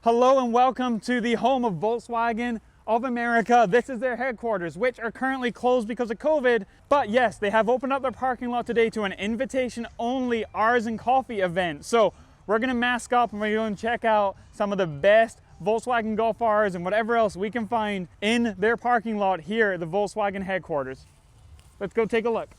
Hello and welcome to the home of Volkswagen of America. This is their headquarters, which are currently closed because of COVID. But yes, they have opened up their parking lot today to an invitation-only R's and Coffee event. So we're gonna mask up and we're going to check out some of the best Volkswagen Golf R's and whatever else we can find in their parking lot here at the Volkswagen headquarters. Let's go take a look.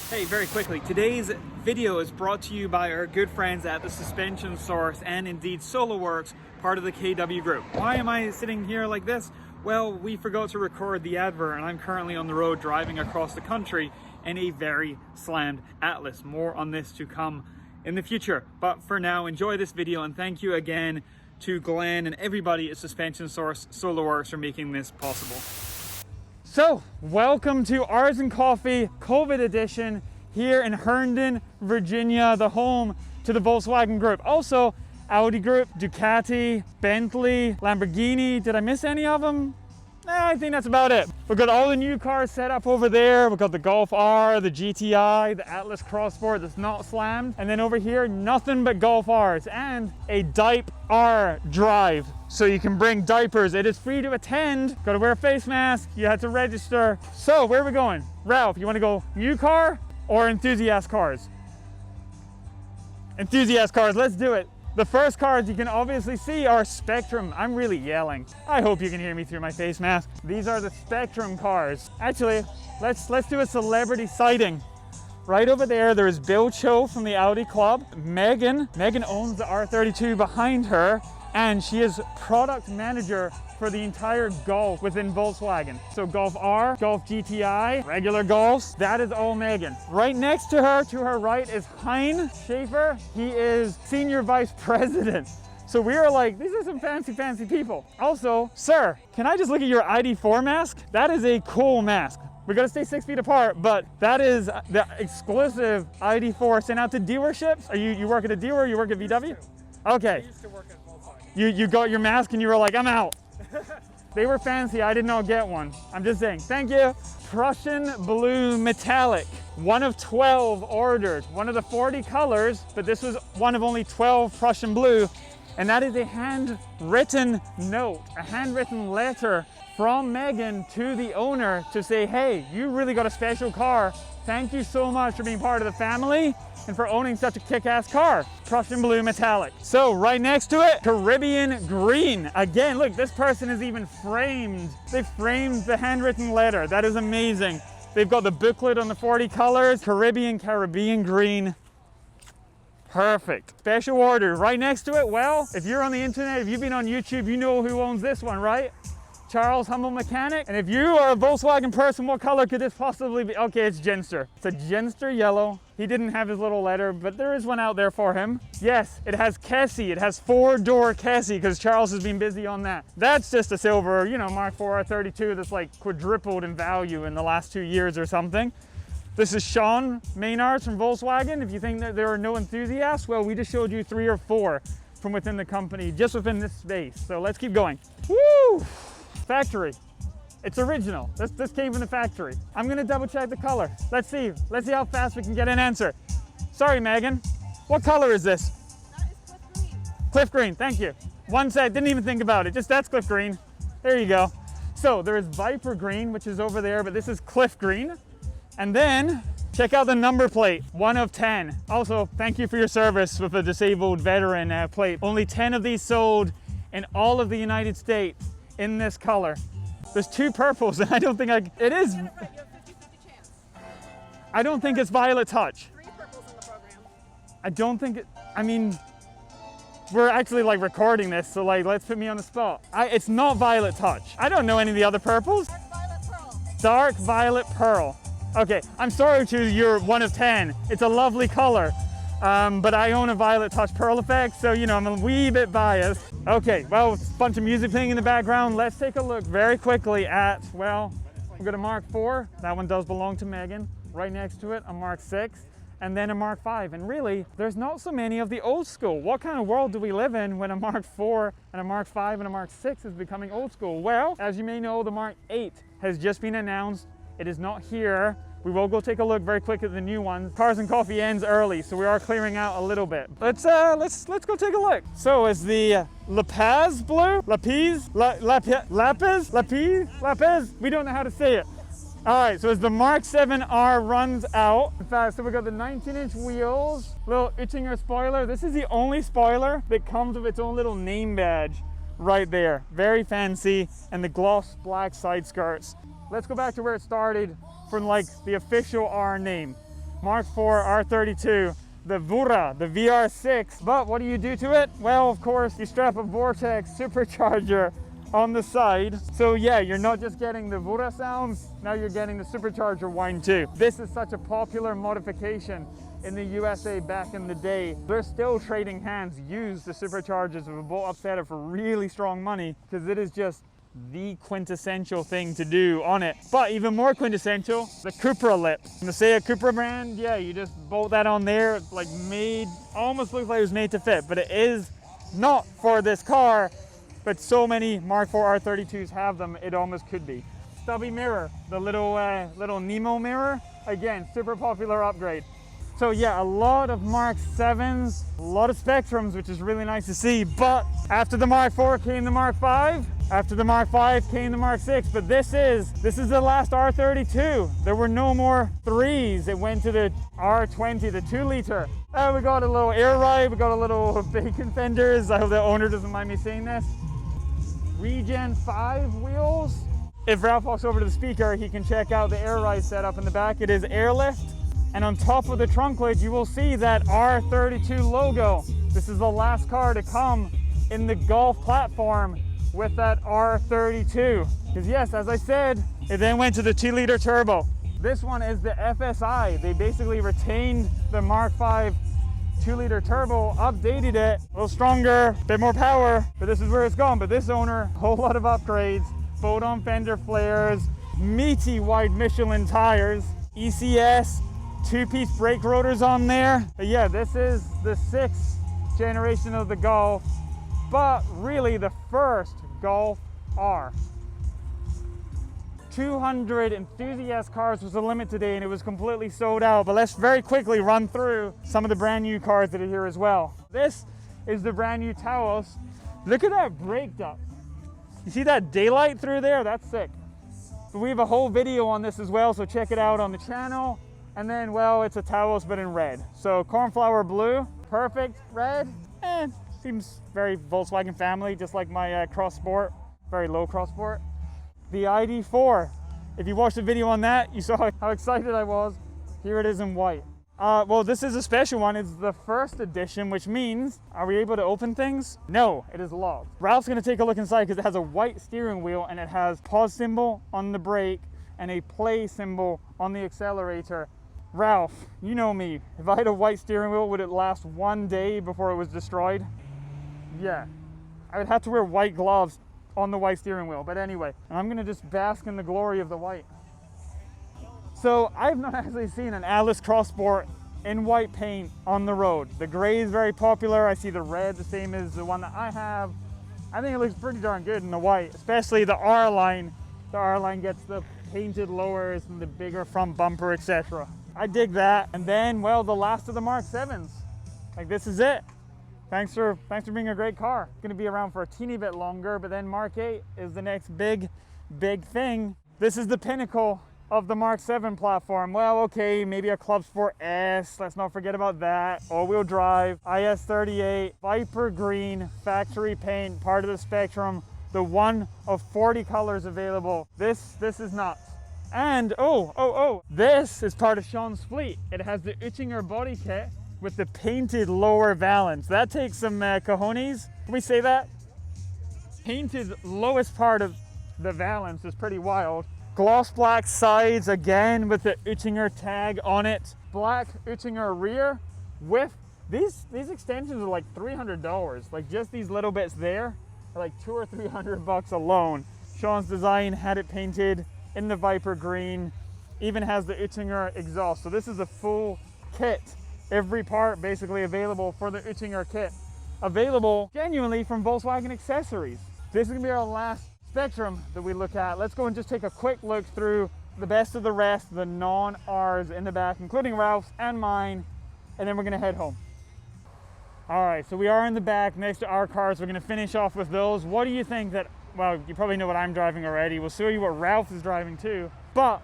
Hey, very quickly, today's video is brought to you by our good friends at the Suspension Source and indeed SolarWorks, part of the KW Group. Why am I sitting here like this? Well, we forgot to record the advert and I'm currently on the road driving across the country in a very slammed Atlas. More on this to come in the future. But for now, enjoy this video and thank you again to Glenn and everybody at Suspension Source SolarWorks for making this possible. So, welcome to R's and Coffee COVID edition here in Herndon, Virginia, the home to the Volkswagen Group. Also, Audi Group, Ducati, Bentley, Lamborghini. Did I miss any of them? I think that's about it. We've got all the new cars set up over there. We've got the Golf R, the GTI, the Atlas Crossport that's not slammed. And then over here, nothing but Golf Rs and a Dipe R drive. So you can bring diapers. It is free to attend. Got to wear a face mask. You have to register. So where are we going? Ralph, you want to go new car or enthusiast cars? Enthusiast cars, let's do it. The first cars you can obviously see are Spectrum. I'm really yelling. I hope you can hear me through my face mask. These are the Spectrum cars. Actually, let's do a celebrity sighting. Right over there is Bill Cho from the Audi Club. Megan owns the R32 behind her, and she is product manager for the entire Golf within Volkswagen. So Golf R, Golf GTI, regular Golfs, that is all Megan. Right next to her right, is Hein Schaefer. He is Senior Vice President. So we are like, these are some fancy people. Also, sir, can I just look at your ID4 mask? That is a cool mask. We gotta stay 6 feet apart, but that is the exclusive ID4 sent out to dealerships. Are you work at a dealer or you work at VW? Okay. I used to work at Volkswagen. You got your mask and you were like, I'm out. They were fancy, I did not get one. I'm just saying, thank you. Prussian Blue Metallic, one of 12 ordered, one of the 40 colors, but this was one of only 12 Prussian Blue. And that is a handwritten note, a handwritten letter from Megan to the owner to say, hey, you really got a special car. Thank you so much for being part of the family and for owning such a kick-ass car. Prussian Blue Metallic. So right next to it, Caribbean Green. Again, look, this person is even framed. They framed the handwritten letter. That is amazing. They've got the booklet on the 40 colors. Caribbean Green. Perfect. Special order. Right next to it, well, if you're on the internet, if you've been on YouTube, you know who owns this one, right? Charles Humble Mechanic. And if you are a Volkswagen person, what color could this possibly be? Okay, it's Genster. It's a Genster yellow. He didn't have his little letter, but there is one out there for him. Yes, it has Kessie. It has 4-door Kessie because Charles has been busy on that. That's just a silver, Mark IV R32 that's like quadrupled in value in the last 2 years or something. This is Sean Maynards from Volkswagen. If you think that there are no enthusiasts, well, we just showed you 3 or 4 from within the company, just within this space. So let's keep going. Woo! Factory. It's original. This came from the factory. I'm gonna double check the color. Let's see how fast we can get an answer. Sorry, Megan. What color is this? That is Cliff Green. Cliff Green, thank you. One sec, didn't even think about it. Just that's Cliff Green. There you go. So there is Viper Green, which is over there, but this is Cliff Green. And then check out the number plate, 1 of 10. Also, thank you for your service with a disabled veteran plate. Only 10 of these sold in all of the United States in this color. There's 2 purples and I don't think it is. You have 50-50 chance. I don't think it's Violet Touch. 3 purples in the program. I don't think it, we're actually like recording this, so like, let's put me on the spot. It's not Violet Touch. I don't know any of the other purples. Dark Violet Pearl. Dark Violet Pearl. Okay, I'm sorry to your 1 of 10. It's a lovely color. But I own a Violet Touch Pearl Effect, so I'm a wee bit biased. Okay, well, a bunch of music playing in the background. Let's take a look very quickly at, well, we've got a Mark IV. That one does belong to Megan. Right next to it, a Mark VI, and then a Mark V. And really, there's not so many of the old school. What kind of world do we live in when a Mark IV and a Mark V and a Mark VI is becoming old school? Well, as you may know, the Mark VIII has just been announced. It is not here. We will go take a look very quick at the new ones. Cars and Coffee ends early, so we are clearing out a little bit. Let's go take a look. So is the Lapaz blue? Lapaz? We don't know how to say it. All right, so as the Mark 7R runs out, in fact, so we got the 19-inch wheels, little Oettinger spoiler. This is the only spoiler that comes with its own little name badge right there. Very fancy, and the gloss black side skirts. Let's go back to where it started from like the official R name. Mark 4 R32, the Vura, the VR6. But what do you do to it? Well, of course, you strap a Vortex supercharger on the side. So yeah, you're not just getting the Vura sounds, now you're getting the supercharger whine too. This is such a popular modification in the USA back in the day. They're still trading hands, use the superchargers of a bolt-up setup for really strong money, because it is just the quintessential thing to do on it. But even more quintessential, the Cupra lip. When they say a Cupra brand, yeah, you just bolt that on there. It's like made, almost looks like it was made to fit, but it is not for this car. But so many Mark 4 R32s have them, it almost could be. Stubby mirror, the little Nemo mirror. Again, super popular upgrade. So yeah, a lot of Mark 7s, a lot of Spectrums, which is really nice to see. But after the Mark 4 came the Mark 5. After the Mark 5 came the Mark 6. But this is the last R32. There were no more 3s. It went to the R20, the 2-liter. We got a little air ride. We got a little bacon fenders. I hope the owner doesn't mind me saying this. Regen 5 wheels. If Ralph walks over to the speaker, he can check out the air ride setup in the back. It is airlift. And on top of the trunk lid, you will see that R32 logo. This is the last car to come in the Golf platform with that R32. Because yes, as I said, it then went to the 2-liter turbo. This one is the FSI. They basically retained the Mark 5 2-liter turbo, updated it, a little stronger, a bit more power, but this is where it's gone. But this owner, a whole lot of upgrades, fold-on fender flares, meaty wide Michelin tires, ECS, 2-piece brake rotors on there. But yeah, this is the 6th generation of the Golf, but really the first Golf R. 200 Enthusiast cars was the limit today, and it was completely sold out. But let's very quickly run through some of the brand new cars that are here as well. This is the brand new Taos. Look at that brake duct. You see that daylight through there? That's sick. So we have a whole video on this as well, so check it out on the channel. And then, well, it's a Taos but in red. So cornflower blue, perfect red, and seems very Volkswagen family, just like my Cross Sport, very low Cross Sport. The ID4, if you watched the video on that, you saw how excited I was. Here it is in white. Well, this is a special one. It's the first edition, which means, are we able to open things? No, it is locked. Ralph's gonna take a look inside because it has a white steering wheel and it has pause symbol on the brake and a play symbol on the accelerator. Ralph, you know me. If I had a white steering wheel, would it last one day before it was destroyed? Yeah, I would have to wear white gloves on the white steering wheel. But anyway, I'm gonna just bask in the glory of the white. So I've not actually seen an Atlas Cross Sport in white paint on the road. The gray is very popular. I see the red, the same as the one that I have. I think it looks pretty darn good in the white, especially the R line. The R line gets the painted lowers and the bigger front bumper, etc. I dig that. And then, well, the last of the Mark 7s. Like, this is it. Thanks for being a great car. It's gonna be around for a teeny bit longer, but then Mark 8 is the next big thing. This is the pinnacle of the Mark 7 platform. Well, okay, maybe a Club Sport S, let's not forget about that. All-wheel drive, IS38, Viper green, factory paint, part of the Spectrum, the one of 40 colors available. This is nuts. And, this is part of Sean's fleet. It has the Oettinger body kit with the painted lower valance. That takes some cojones. Can we say that? Painted lowest part of the valance is pretty wild. Gloss black sides again with the Oettinger tag on it. Black Oettinger rear with these extensions are like $300. Like just these little bits there are like $200 or $300 alone. Sean's design had it painted in the Viper green, even has the Oettinger exhaust. So this is a full kit. Every part basically available for the Oettinger kit. Available genuinely from Volkswagen Accessories. This is gonna be our last Spectrum that we look at. Let's go and just take a quick look through the best of the rest, the non-Rs in the back, including Ralph's and mine, and then we're gonna head home. All right, so we are in the back next to our cars. We're gonna finish off with those. What do you think that, well, you probably know what I'm driving already. We'll show you what Ralph is driving too. But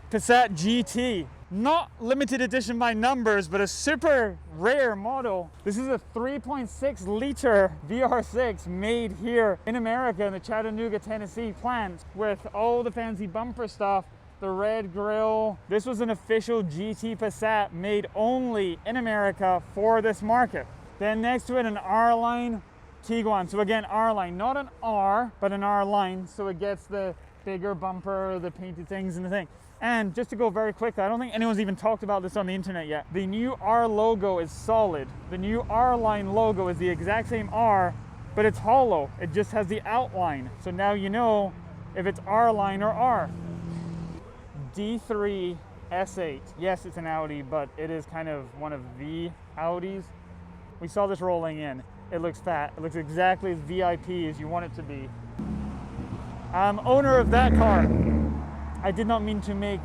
Passat GT, not limited edition by numbers, but a super rare model. This is a 3.6 liter VR6 made here in America in the Chattanooga, Tennessee plant with all the fancy bumper stuff, the red grille. This was an official GT Passat made only in America for this market. Then next to it, an R-line Tiguan. So again, R-line, not an R, but an R-line. So it gets the bigger bumper, the painted things and the thing. And just to go very quickly, I don't think anyone's even talked about this on the internet yet. The new R logo is solid. The new R-line logo is the exact same R, but it's hollow. It just has the outline. So now you know if it's R-line or R. D3 S8. Yes, it's an Audi, but it is kind of one of the Audis. We saw this rolling in. It looks fat. It looks exactly as VIP as you want it to be. I'm owner of that car. I did not mean to make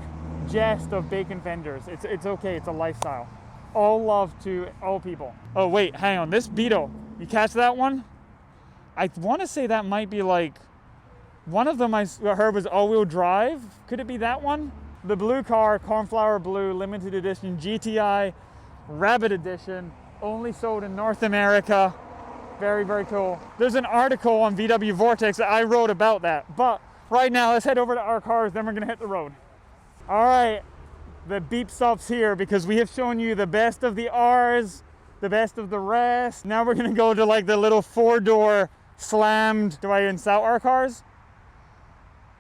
jest of bacon fenders. It's okay, it's a lifestyle. All love to all people. Oh wait, hang on, this Beetle, you catch that one? I want to say that might be like, one of them I heard was all-wheel drive. Could it be that one? The blue car, Cornflower Blue, limited edition, GTI, Rabbit edition, only sold in North America. Very, very cool. There's an article on VW Vortex that I wrote about that. But right now, let's head over to our cars, then we're gonna hit the road. All right, the beep stops here because we have shown you the best of the Rs, the best of the rest. Now we're gonna go to like the little 4-door slammed. Do I insult our cars?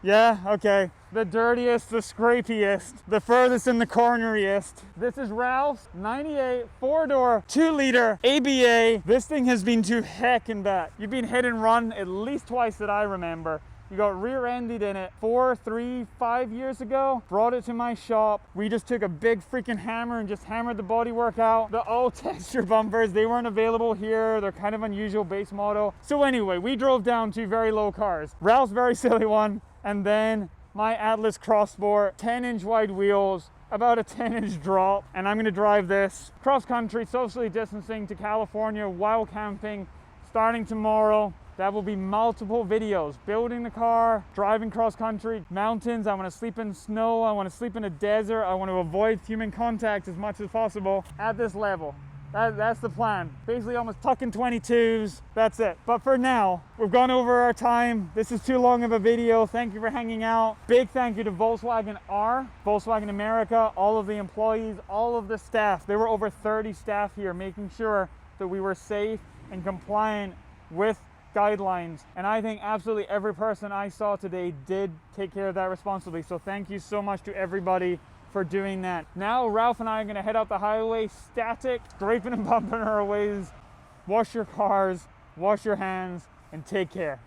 Yeah, okay. The dirtiest, the scrapiest, the furthest in the corneriest. This is Ralph's 98 4-door, 2-liter ABA. This thing has been to heck and back. You've been hit and run at least twice that I remember. You got rear-ended in it 4, 3, 5 years ago. Brought it to my shop. We just took a big freaking hammer and just hammered the bodywork out. The all texture bumpers, they weren't available here. They're kind of unusual base model. So anyway, we drove down 2 very low cars. Ralph's very silly one, and then my Atlas Cross Sport, 10-inch wide wheels, about a 10-inch drop, and I'm gonna drive this cross-country, socially distancing to California, while camping, starting tomorrow. That will be multiple videos, building the car, driving cross-country, mountains. I wanna sleep in snow, I wanna sleep in a desert, I wanna avoid human contact as much as possible at this level. That's the plan. Basically almost tucking 22s, that's it. But for now, we've gone over our time. This is too long of a video. Thank you for hanging out. Big thank you to Volkswagen Volkswagen America, all of the employees, all of the staff. There were over 30 staff here making sure that we were safe and compliant with guidelines. And I think absolutely every person I saw today did take care of that responsibly. So thank you so much to everybody for doing that. Now Ralph and I are gonna head out the highway, static, scraping and bumping our ways. Wash your cars, wash your hands, and take care.